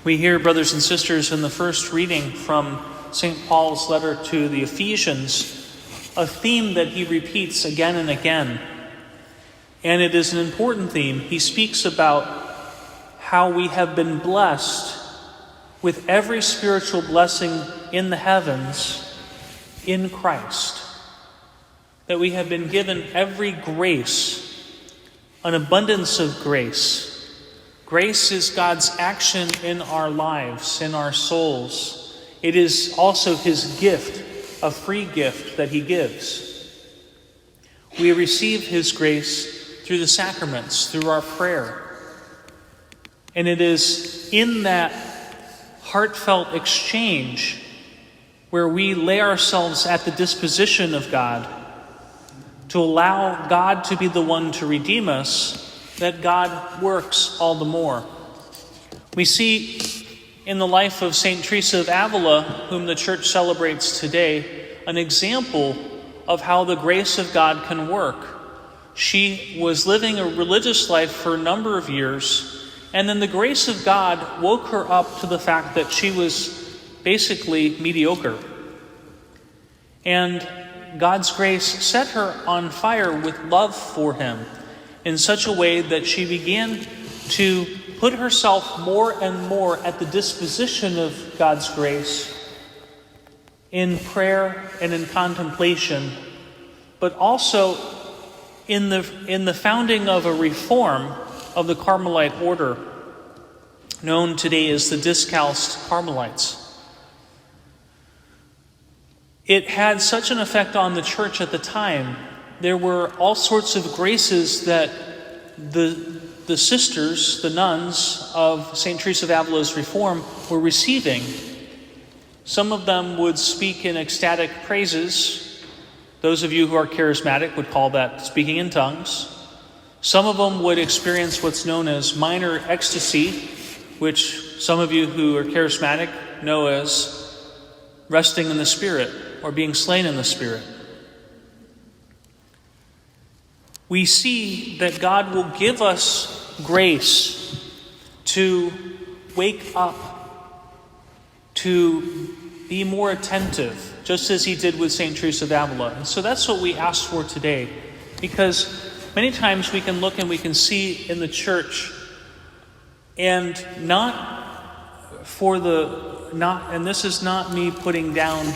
We hear, brothers and sisters, in the first reading from St. Paul's letter to the Ephesians, a theme that he repeats again and again. And it is an important theme. He speaks about how we have been blessed with every spiritual blessing in the heavens in Christ. That we have been given every grace, an abundance of grace. Grace is God's action in our lives, in our souls. It is also his gift, a free gift that he gives. We receive his grace through the sacraments, through our prayer. And it is in that heartfelt exchange where we lay ourselves at the disposition of God to allow God to be the one to redeem us, that God works all the more. We see in the life of St. Teresa of Avila, whom the Church celebrates today, an example of how the grace of God can work. She was living a religious life for a number of years, and then the grace of God woke her up to the fact that she was basically mediocre. And God's grace set her on fire with love for him in such a way that she began to put herself more and more at the disposition of God's grace in prayer and in contemplation, but also in the founding of a reform of the Carmelite order, known today as the Discalced Carmelites. It had such an effect on the church at the time. There were all sorts of graces that the sisters, the nuns of St. Teresa of Avila's reform were receiving. Some of them would speak in ecstatic praises. Those of you who are charismatic would call that speaking in tongues. Some of them would experience what's known as minor ecstasy, which some of you who are charismatic know as resting in the Spirit or being slain in the Spirit. We see that God will give us grace to wake up, to be more attentive, just as he did with St. Teresa of Avila. And so that's what we ask for today, because many times we can look and we can see in the church, and and this is not me putting down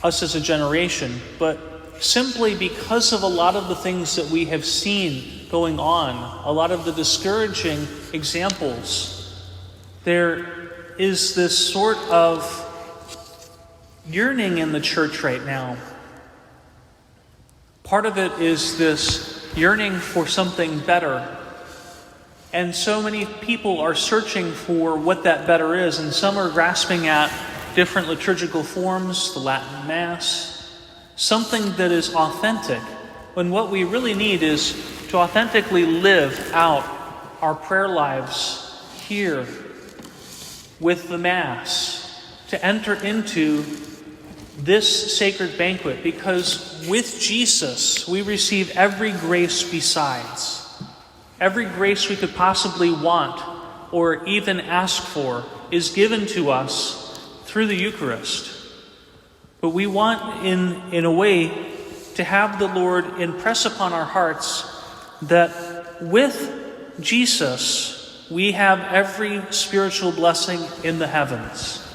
us as a generation, but simply because of a lot of the things that we have seen going on, a lot of the discouraging examples, there is this sort of yearning in the church right now. Part of it is this yearning for something better. And so many people are searching for what that better is, and some are grasping at different liturgical forms, the Latin Mass, something that is authentic, when what we really need is to authentically live out our prayer lives here with the Mass, to enter into this sacred banquet, because with Jesus we receive every grace besides. Every grace we could possibly want or even ask for is given to us through the Eucharist. But we want, in a way, to have the Lord impress upon our hearts that with Jesus we have every spiritual blessing in the heavens.